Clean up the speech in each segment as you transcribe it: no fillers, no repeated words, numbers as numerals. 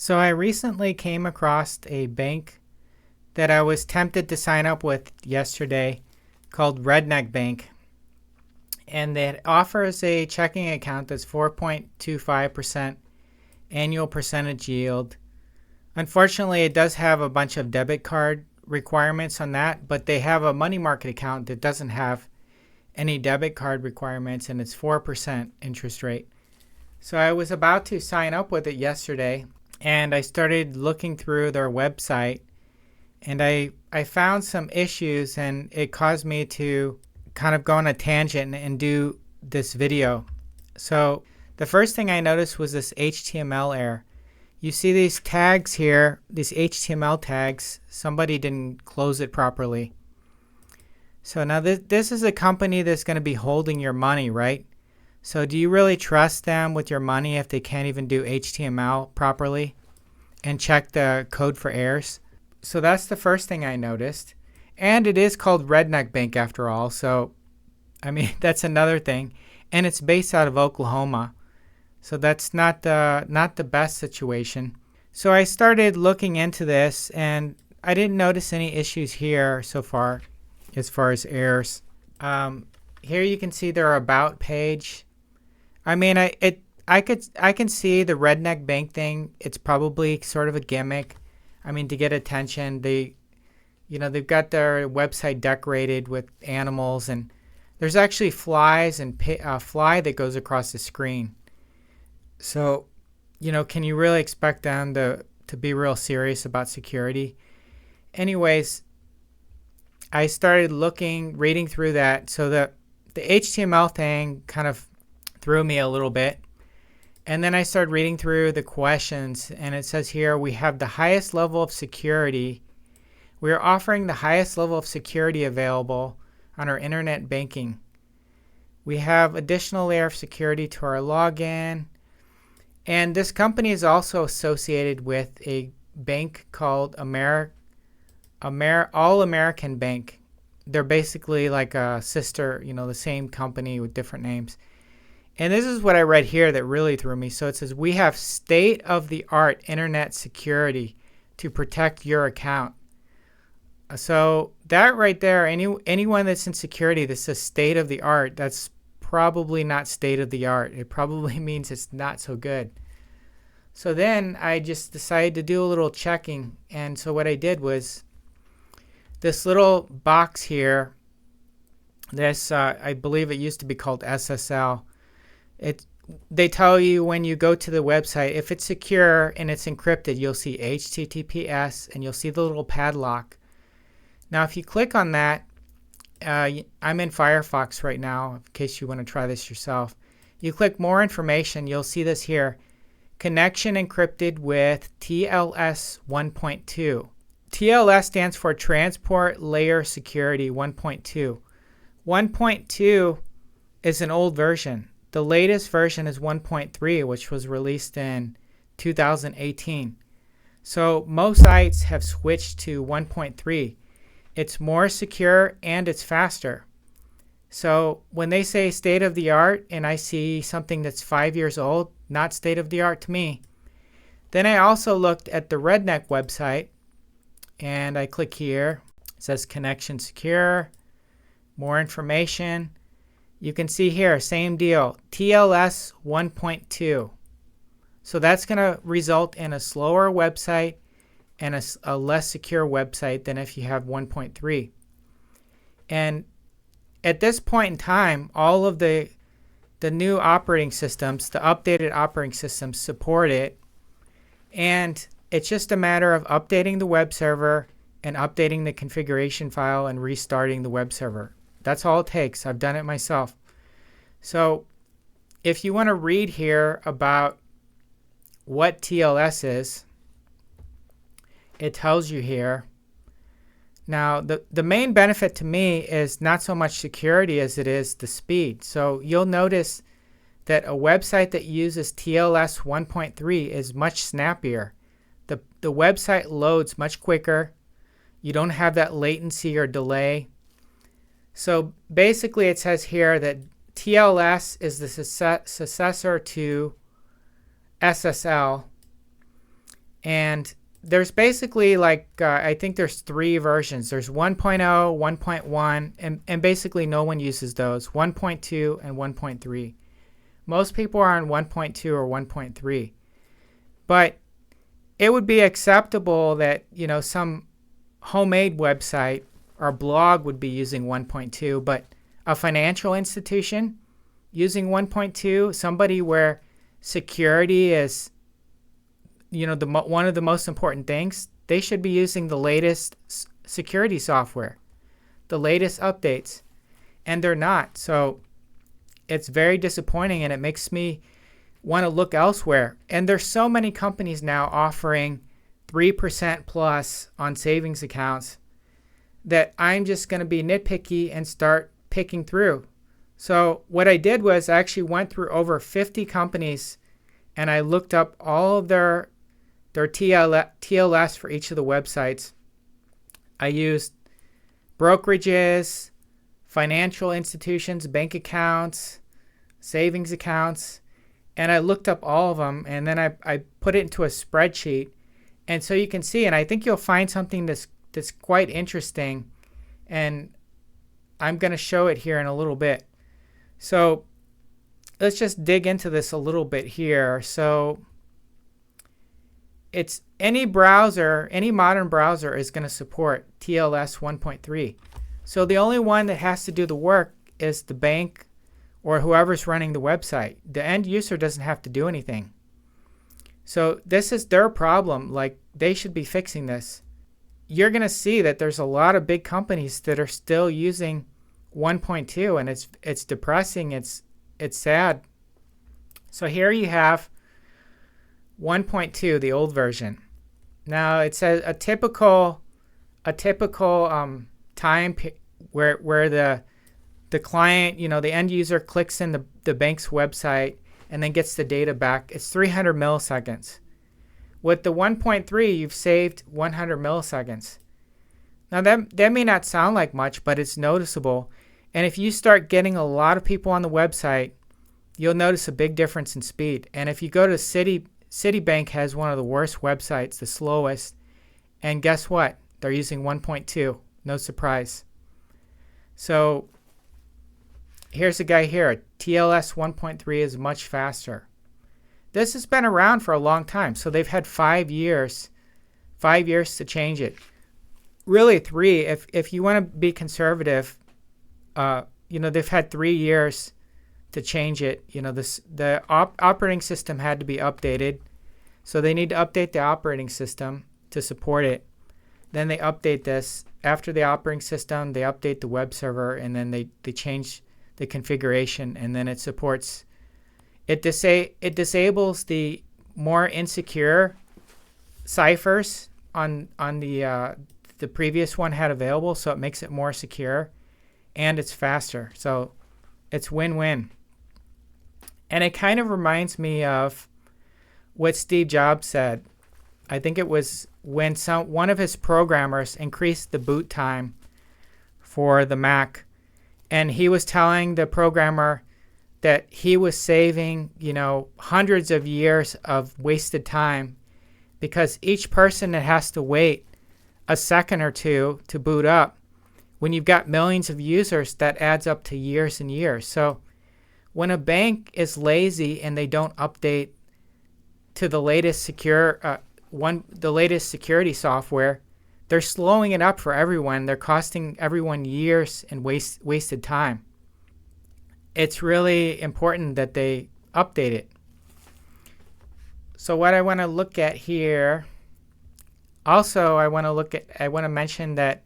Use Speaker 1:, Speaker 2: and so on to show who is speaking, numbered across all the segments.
Speaker 1: So I recently came across a bank that I was tempted to sign up with yesterday called Redneck.bank. And it offers a checking account that's 4.25% annual percentage yield. Unfortunately, it does have a bunch of debit card requirements on that, but they have a money market account that doesn't have any debit card requirements, and it's 4% interest rate. So I was about to sign up with it yesterday, and I started looking through their website, and I found some issues, and it caused me to kind of go on a tangent and do this video. So the first thing I noticed was this HTML error. You see these tags here, these HTML tags. Somebody didn't close it properly. So now this is a company that's going to be holding your money, right? So do you really trust them with your money if they can't even do HTML properly and check the code for errors? So that's the first thing I noticed. And it is called Redneck.bank after all. So, I mean, that's another thing. And it's based out of Oklahoma. So that's not the best situation. So I started looking into this, and I didn't notice any issues here so far as errors. Here you can see their about page. I mean, I can see the Redneck.bank thing. It's probably sort of a gimmick. I mean, to get attention, they've got their website decorated with animals, and there's actually flies and a fly that goes across the screen. So, can you really expect them to be real serious about security? Anyways, I started reading through that. So the HTML thing kind of threw me a little bit. And then I started reading through the questions, and it says here, we have the highest level of security. We are offering the highest level of security available on our internet banking. We have additional layer of security to our login. And this company is also associated with a bank called All American Bank. They're basically like a sister, the same company with different names. And this is what I read here that really threw me. So it says, we have state-of-the-art internet security to protect your account. So that right there, anyone that's in security that says state-of-the-art, that's probably not state-of-the-art. It probably means it's not so good. So then I just decided to do a little checking. And so what I did was this little box here, I believe it used to be called SSL. They tell you when you go to the website, if it's secure and it's encrypted, you'll see HTTPS and you'll see the little padlock. Now, if you click on that, I'm in Firefox right now, in case you want to try this yourself. You click more information, you'll see this here. Connection encrypted with TLS 1.2. TLS stands for Transport Layer Security 1.2. 1.2 is an old version. The latest version is 1.3, which was released in 2018. So most sites have switched to 1.3. It's more secure and it's faster. So when they say state of the art and I see something that's 5 years old, not state of the art to me. Then I also looked at the Redneck website, and I click here. It says connection secure, more information. You can see here, same deal, TLS 1.2. So that's going to result in a slower website and a less secure website than if you have 1.3. And at this point in time, all of the new operating systems, the updated operating systems support it. And it's just a matter of updating the web server and updating the configuration file and restarting the web server. That's all it takes. I've done it myself. So if you want to read here about what TLS is, it tells you here. Now, the main benefit to me is not so much security as it is the speed. So you'll notice that a website that uses TLS 1.3 is much snappier. The website loads much quicker. You don't have that latency or delay. So basically it says here that TLS is the successor to SSL. And there's basically I think there's 3 versions. There's 1.0, 1.1, and basically no one uses those, 1.2 and 1.3. Most people are on 1.2 or 1.3. But it would be acceptable that, some homemade website or blog would be using 1.2, but a financial institution using 1.2, somebody where security is one of the most important things, they should be using the latest security software, the latest updates, and they're not. So it's very disappointing, and it makes me want to look elsewhere. And there's so many companies now offering 3% plus on savings accounts that I'm just going to be nitpicky and start picking through. So what I did was I actually went through over 50 companies and I looked up all of their TLS for each of the websites. I used brokerages, financial institutions, bank accounts, savings accounts, and I looked up all of them, and then I put it into a spreadsheet. And so you can see, and I think you'll find something that's quite interesting, and I'm going to show it here in a little bit. So let's just dig into this a little bit here. So it's any modern browser is going to support TLS 1.3. So the only one that has to do the work is the bank or whoever's running the website. The end user doesn't have to do anything. So this is their problem. They should be fixing this. You're going to see that there's a lot of big companies that are still using 1.2, and it's depressing. It's sad. So here you have 1.2, the old version. Now it says a typical time where the client, the end user clicks in the bank's website and then gets the data back. It's 300 milliseconds. With the 1.3, you've saved 100 milliseconds. Now that may not sound like much, but it's noticeable. And if you start getting a lot of people on the website, you'll notice a big difference in speed. And if you go to Citibank has one of the worst websites, the slowest. And guess what? They're using 1.2. No surprise. So here's a guy here. TLS 1.3 is much faster. This has been around for a long time. So they've had 5 years to change it. Really 3. If you want to be conservative, they've had 3 years to change it. The operating system had to be updated. So they need to update the operating system to support it. Then they update this. After the operating system, they update the web server, and then they change the configuration, and then it supports. It disables the more insecure ciphers on the previous one had available, so it makes it more secure, and it's faster. So it's win-win. And it kind of reminds me of what Steve Jobs said. I think it was when one of his programmers increased the boot time for the Mac, and he was telling the programmer that he was saving, hundreds of years of wasted time, because each person that has to wait a second or two to boot up, when you've got millions of users, that adds up to years and years. So when a bank is lazy and they don't update to the latest the latest security software, they're slowing it up for everyone. They're costing everyone years and wasted time. It's really important that they update it. So what I want to look at here, also I want to mention that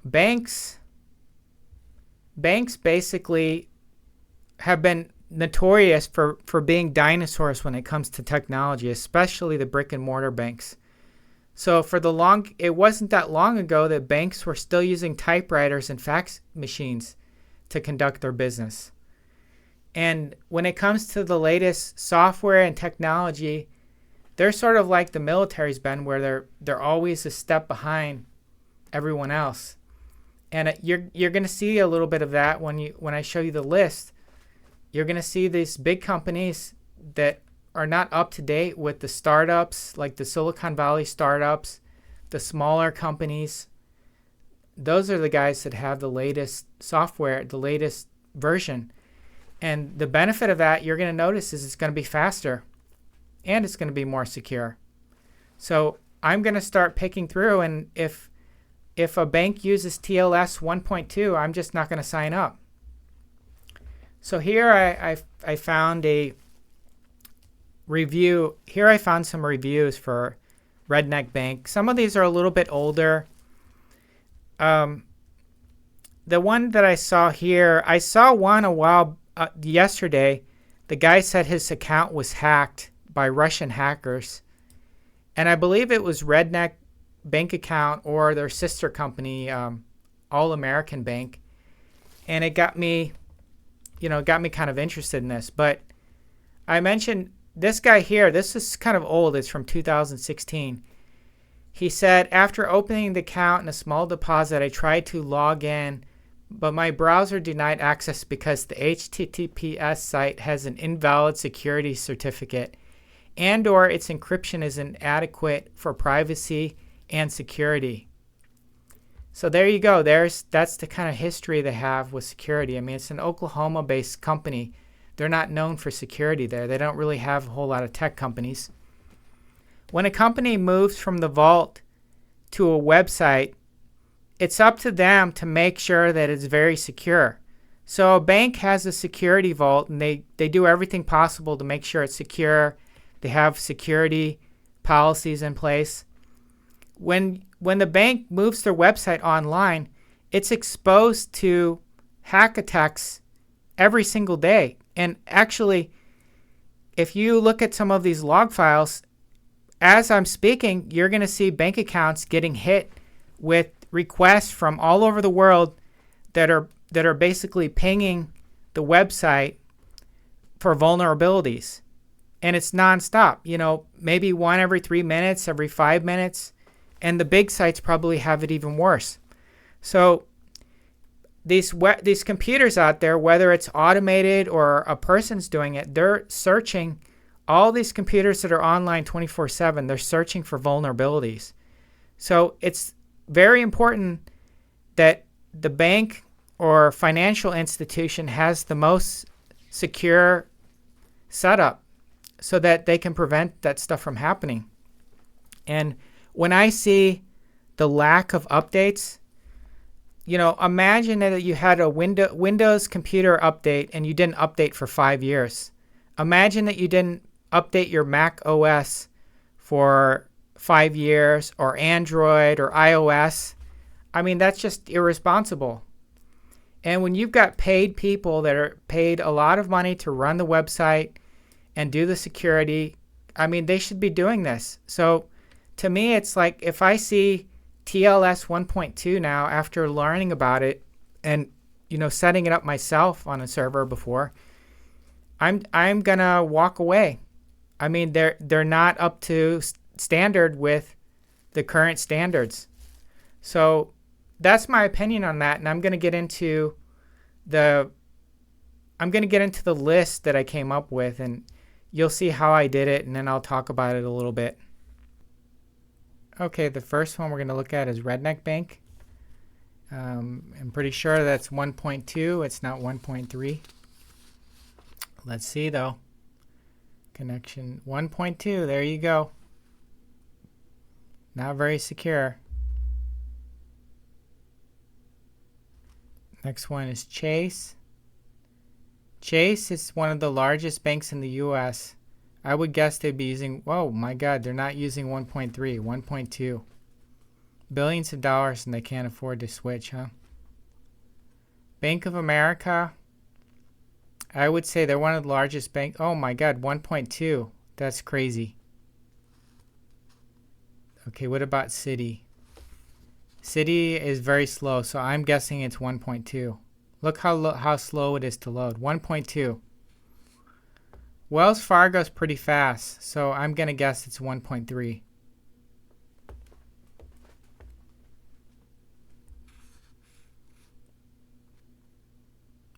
Speaker 1: banks basically have been notorious for being dinosaurs when it comes to technology, especially the brick and mortar banks. So it wasn't that long ago that banks were still using typewriters and fax machines to conduct their business. And when it comes to the latest software and technology, they're sort of like the military's been, where they're always a step behind everyone else. And you're going to see a little bit of that when I show you the list. You're going to see these big companies that are not up to date with the startups, like the Silicon Valley startups, the smaller companies. Those are the guys that have the latest software, the latest version. And the benefit of that, you're going to notice, is it's going to be faster and it's going to be more secure. So I'm going to start picking through, and if a bank uses TLS 1.2, I'm just not going to sign up. So here I found a review. Here I found some reviews for Redneck.bank. Some of these are a little bit older. The one that I saw here, I saw one yesterday. The guy said his account was hacked by Russian hackers, and I believe it was Redneck bank account or their sister company, All American Bank, and it got me kind of interested in this. But I mentioned this guy here. This is kind of old. It's from 2016. He said, after opening the account and a small deposit, I tried to log in, but my browser denied access because the HTTPS site has an invalid security certificate, and or its encryption is inadequate for privacy and security. So there you go. That's the kind of history they have with security. I mean, it's an Oklahoma-based company. They're not known for security there. They don't really have a whole lot of tech companies. When a company moves from the vault to a website, it's up to them to make sure that it's very secure. So a bank has a security vault, and they do everything possible to make sure it's secure. They have security policies in place. When the bank moves their website online, it's exposed to hack attacks every single day. And actually, if you look at some of these log files, as I'm speaking, you're going to see bank accounts getting hit with requests from all over the world that are basically pinging the website for vulnerabilities. And it's nonstop, maybe one every 3 minutes, every 5 minutes. And the big sites probably have it even worse. So these computers out there, whether it's automated or a person's doing it, they're searching. All these computers that are online 24/7, they're searching for vulnerabilities. So it's very important that the bank or financial institution has the most secure setup so that they can prevent that stuff from happening. And when I see the lack of updates, imagine that you had a Windows computer update and you didn't update for 5 years. Imagine that you didn't update your Mac OS for 5 years, or Android or iOS. I mean, that's just irresponsible. And when you've got paid people that are paid a lot of money to run the website and do the security, I mean, they should be doing this. So to me, it's like if I see TLS 1.2 now after learning about it and setting it up myself on a server before, I'm gonna walk away. I mean, they're not up to standard with the current standards. So that's my opinion on that, and I'm gonna get into the list that I came up with, and you'll see how I did it, and then I'll talk about it a little bit. Okay, the first one we're going to look at is Redneck.bank. I'm pretty sure that's 1.2. It's not 1.3. Let's see, though. Connection 1.2. There you go. Not very secure. Next one is Chase. Chase is one of the largest banks in the U.S. I would guess they'd be using, oh my God, they're not using 1.3, 1.2. Billions of dollars, and they can't afford to switch, huh? Bank of America, I would say they're one of the largest banks. Oh my God, 1.2. That's crazy. Okay, what about Citi? Citi is very slow, so I'm guessing it's 1.2. Look how slow it is to load. 1.2. Wells Fargo is pretty fast, so I'm going to guess it's 1.3.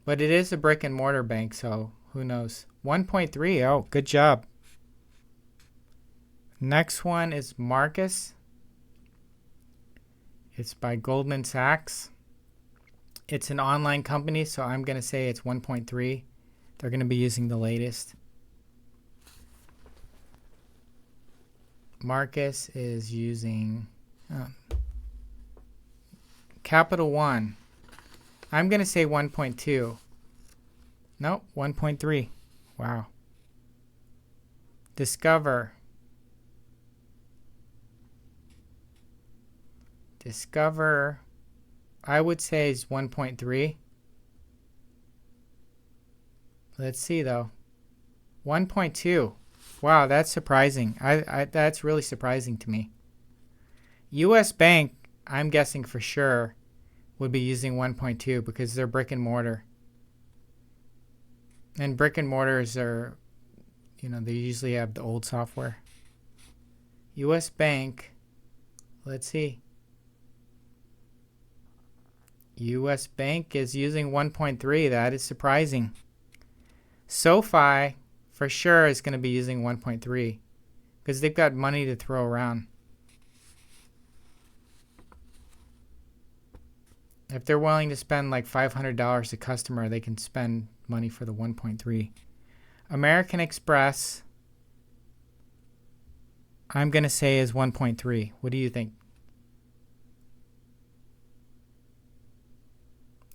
Speaker 1: But it is a brick and mortar bank, so who knows? 1.3. Oh, good job. Next one is Marcus. It's by Goldman Sachs. It's an online company, so I'm going to say it's 1.3. They're going to be using the latest. Marcus is using CapitalOne. I'm going to say 1.2. Nope, 1.3. Wow. Discover, I would say is 1.3. Let's see though. 1.2. Wow, that's surprising. That's really surprising to me. US Bank, I'm guessing for sure, would be using 1.2 because they're brick and mortar. And brick and mortars are, they usually have the old software. US Bank, let's see. US Bank is using 1.3. That is surprising. Sofi, for sure, is going to be using 1.3 because they've got money to throw around. If they're willing to spend like $500 a customer, they can spend money for the 1.3. American Express, I'm going to say is 1.3. What do you think?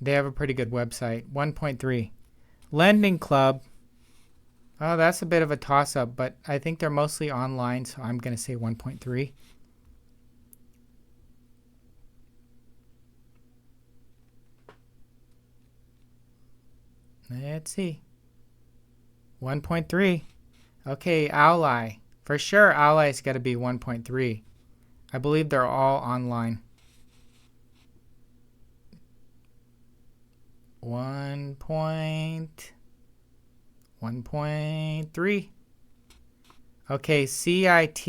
Speaker 1: They have a pretty good website. 1.3. LendingClub, oh, that's a bit of a toss-up, but I think they're mostly online, so I'm going to say 1.3. Let's see. 1.3. Okay, Ally. For sure, Ally's got to be 1.3. I believe they're all online. 1.3. Okay, CIT,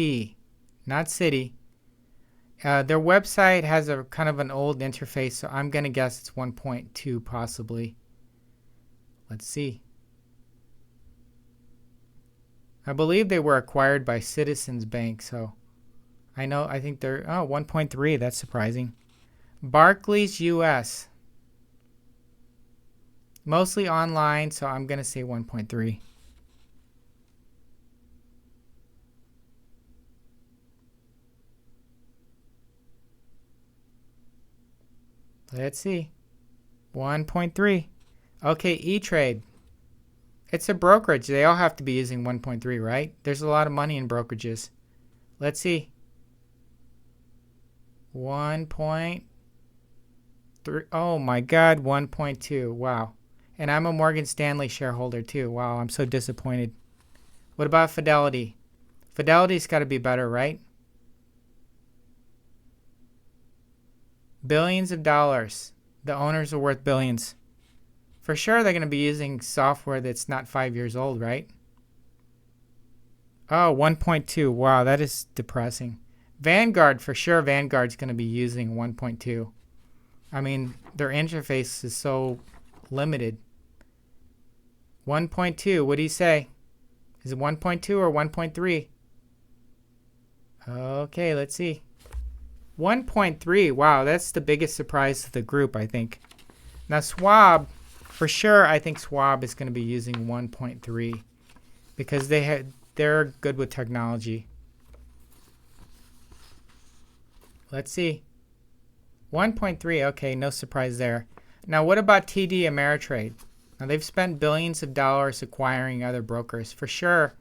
Speaker 1: not Citi. Their website has a kind of an old interface, so I'm going to guess it's 1.2 possibly. Let's see. I believe they were acquired by Citizens Bank, so I think they're 1.3. That's surprising. Barclays US. Mostly online, so I'm going to say 1.3. Let's see. 1.3. Okay, E-Trade. It's a brokerage. They all have to be using 1.3, right? There's a lot of money in brokerages. Let's see. 1.3. Oh my God, 1.2. Wow. And I'm a Morgan Stanley shareholder too. Wow, I'm so disappointed. What about Fidelity? Fidelity's got to be better, right? Billions of dollars. The owners are worth billions. For sure they're going to be using software that's not 5 years old, right? Oh, 1.2. Wow, that is depressing. Vanguard, for sure Vanguard's going to be using 1.2. I mean, their interface is so limited. 1.2, what do you say? Is it 1.2 or 1.3? Okay, let's see. 1.3, wow, that's the biggest surprise to the group, I think. Now Schwab, for sure, I think Schwab is going to be using 1.3 because they're good with technology. Let's see. 1.3, okay, no surprise there. Now what about TD Ameritrade? Now they've spent billions of dollars acquiring other brokers. For sure,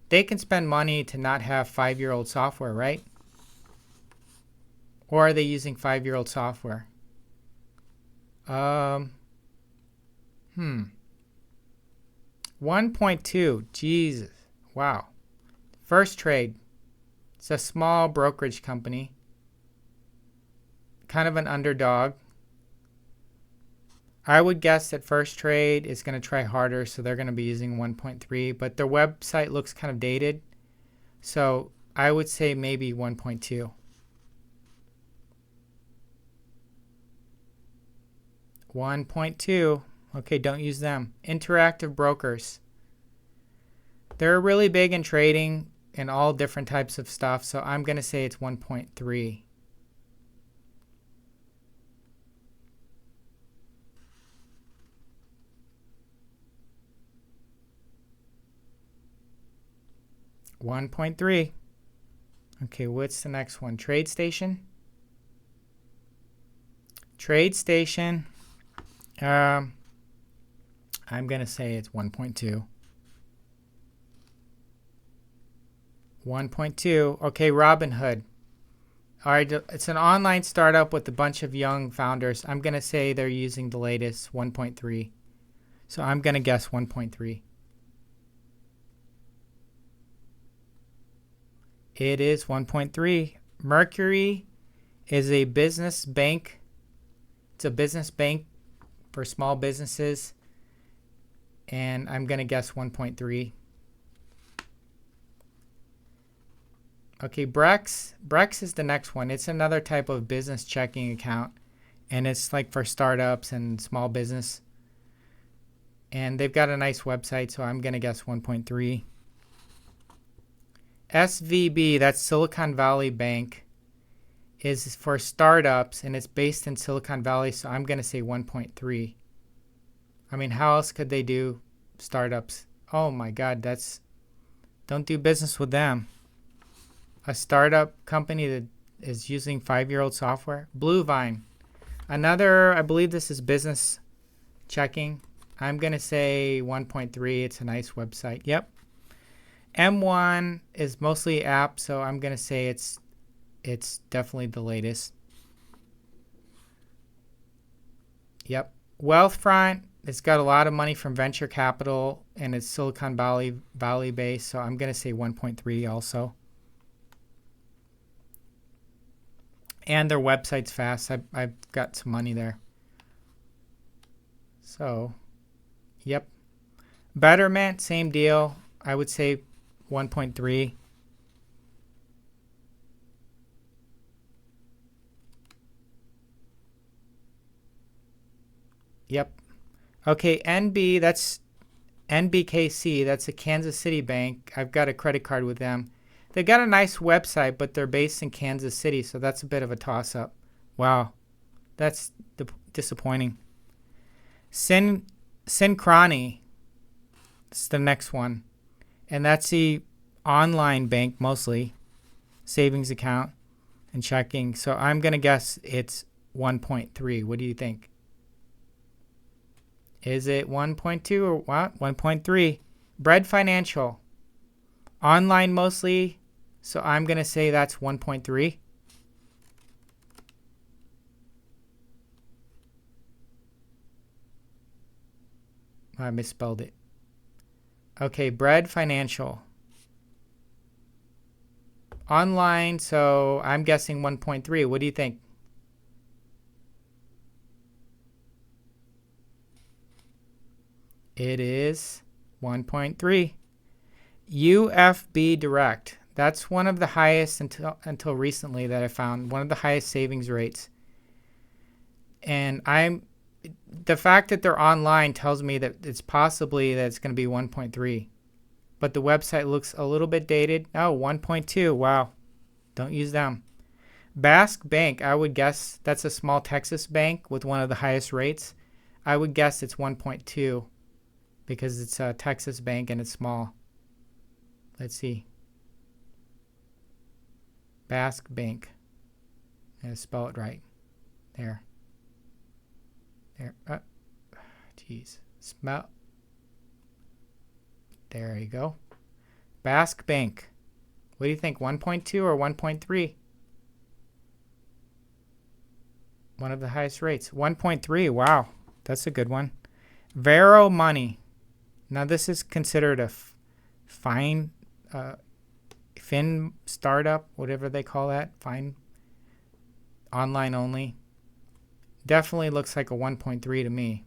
Speaker 1: they can spend money to not have 5-year-old software, right? Or are they using 5-year-old software? 1.2, Jesus, wow. First Trade, it's a small brokerage company, kind of an underdog. I would guess that First Trade is going to try harder, so they're going to be using 1.3, but their website looks kind of dated, so I would say maybe 1.2. 1.2. Okay, don't use them. Interactive Brokers. They're really big in trading. and all different types of stuff. So I'm going to say it's 1.3. $1.3. Okay, what's the next one? TradeStation. TradeStation. I'm going to say it's 1.2. 1.2. Okay, Robinhood. All right, it's an online startup with a bunch of young founders. I'm going to say they're using the latest 1.3. So I'm going to guess 1.3. It is 1.3. Mercury is a business bank. It's a business bank for small businesses. And I'm going to guess 1.3. Okay, Brex. Brex is the next one. It's another type of business checking account. And it's like for startups and small business. And they've got a nice website, so I'm going to guess 1.3. SVB, that's Silicon Valley Bank, is for startups, and it's based in Silicon Valley, so I'm going to say 1.3. I mean, how else could they do startups? Oh my God, don't do business with them. A startup company that is using 5-year-old software. Bluevine, another, I believe this is business checking. I'm going to say 1.3. It's a nice website. Yep. M1 is mostly app, so I'm going to say it's definitely the latest. Yep. Wealthfront, it's got a lot of money from venture capital, and it's Silicon Valley based, so I'm going to say 1.3 also. And their website's fast. I've got some money there. So, yep. Betterment, same deal. I would say 1.3. Yep. Okay, that's NBKC. That's a Kansas City bank. I've got a credit card with them. They've got a nice website, but they're based in Kansas City, so that's a bit of a toss-up. Wow, that's disappointing. Synchrony. It's the next one. And that's the online bank mostly, savings account and checking. So I'm going to guess it's 1.3. What do you think? Is it 1.2 or what? 1.3. Bread Financial. Online mostly. So I'm going to say that's 1.3. I misspelled it. Okay, Bread Financial. Online, so I'm guessing 1.3. What do you think? It is 1.3. UFB Direct. That's one of the highest until recently that I found. One of the highest savings rates. And the fact that they're online tells me that it's possibly that it's going to be 1.3. But the website looks a little bit dated. Oh, 1.2. Wow. Don't use them. Basque Bank, I would guess that's a small Texas bank with one of the highest rates. I would guess it's 1.2 because it's a Texas bank and it's small. Let's see. Basque Bank. I'm going to spell it right. There. Jeez. Smell. There you go. Basque Bank. What do you think? 1.2 or 1.3? One of the highest rates. 1.3. Wow. That's a good one. Vero Money. Now this is considered a fin startup, whatever they call that. Fine. Online only. Definitely looks like a 1.3 to me.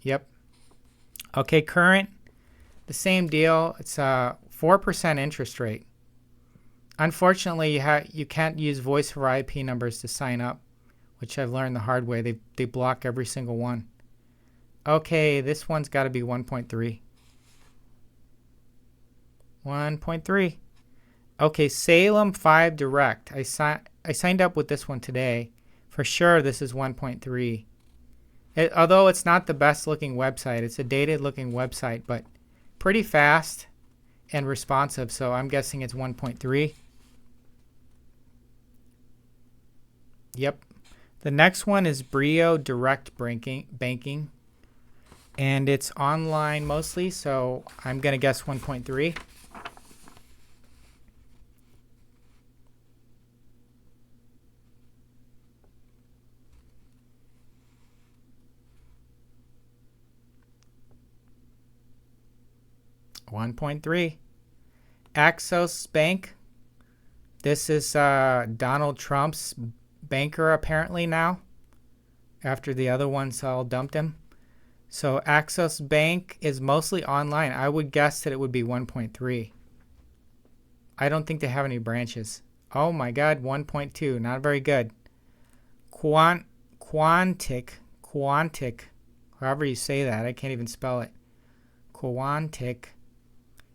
Speaker 1: Yep. Okay, Current. The same deal. It's a 4% interest rate. Unfortunately, you can't use voice over IP numbers to sign up, which I've learned the hard way. They block every single one. Okay, this one's got to be 1.3. 1.3. Okay, Salem 5 Direct. I signed up with this one today. For sure, this is 1.3. Although it's not the best looking website, it's a dated looking website, but pretty fast and responsive, so I'm guessing it's 1.3. Yep. The next one is Brio Direct Banking, and it's online mostly, so I'm going to guess 1.3. Axos Bank. This is Donald Trump's banker apparently now, after the other ones all dumped him. So Axos Bank is mostly online. I would guess that it would be 1.3. I don't think they have any branches. Oh my God, 1.2. Not very good. Quantic, however you say that. I can't even spell it. Quantic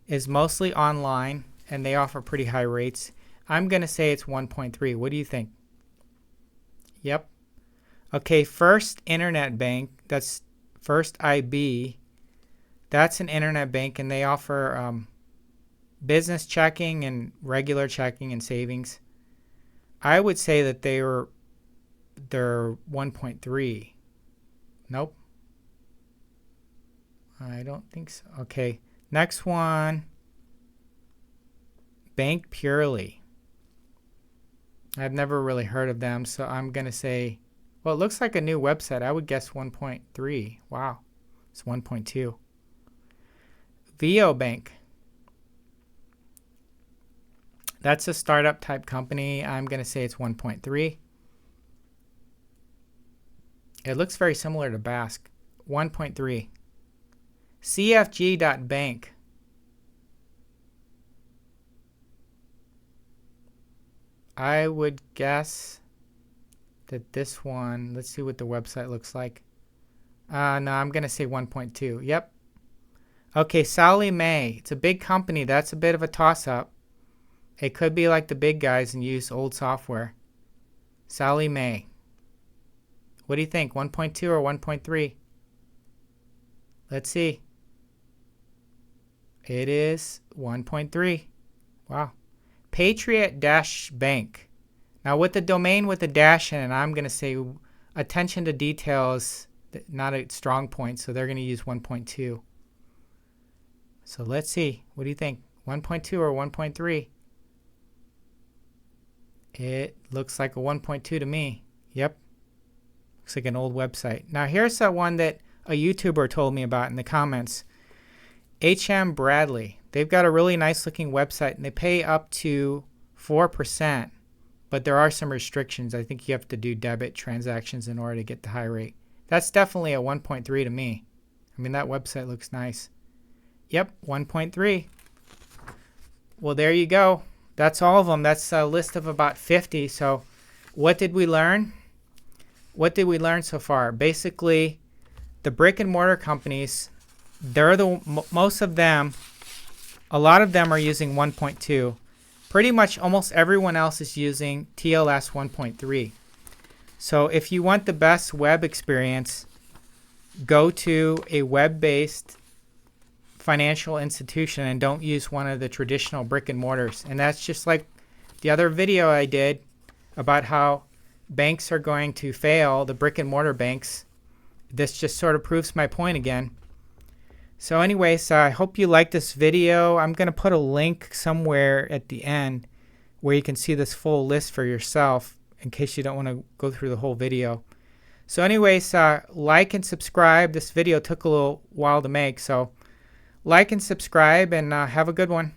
Speaker 1: is mostly online, and they offer pretty high rates. I'm going to say it's 1.3. What do you think? Yep. Okay, First Internet Bank, that's First IB. That's an internet bank, and they offer business checking and regular checking and savings. I would say that they're 1.3. Nope. I don't think so. Okay, next one. Bank Purely. I've never really heard of them, so I'm going to say, well, it looks like a new website. I would guess 1.3. Wow, it's 1.2. VO Bank. That's a startup type company. I'm going to say it's 1.3. It looks very similar to Basque. 1.3. CFG.bank. I would guess that this one, let's see what the website looks like. No, I'm going to say 1.2. Yep. Okay, Sallie Mae. It's a big company. That's a bit of a toss-up. It could be like the big guys and use old software. Sallie Mae. What do you think? 1.2 or 1.3? Let's see. It is 1.3. Wow. Patriot-Bank. Now with the domain with the dash in it, I'm going to say attention to detail is not a strong point, so they're going to use 1.2. So let's see. What do you think? 1.2 or 1.3? It looks like a 1.2 to me. Yep. Looks like an old website. Now here's one that a YouTuber told me about in the comments. HM Bradley. They've got a really nice looking website, and they pay up to 4%, but there are some restrictions. I think you have to do debit transactions in order to get the high rate. That's definitely a 1.3 to me. I mean, that website looks nice. Yep, 1.3. Well, there you go. That's all of them. That's a list of about 50. So what did we learn? What did we learn so far? Basically, the brick and mortar companies, they're most of them, a lot of them are using 1.2. Pretty much almost everyone else is using TLS 1.3. So if you want the best web experience, go to a web-based financial institution and don't use one of the traditional brick and mortars. And that's just like the other video I did about how banks are going to fail, the brick and mortar banks. This just sort of proves my point again. So anyways, I hope you liked this video. I'm going to put a link somewhere at the end where you can see this full list for yourself in case you don't want to go through the whole video. So anyways, like and subscribe. This video took a little while to make, so like and subscribe, and have a good one.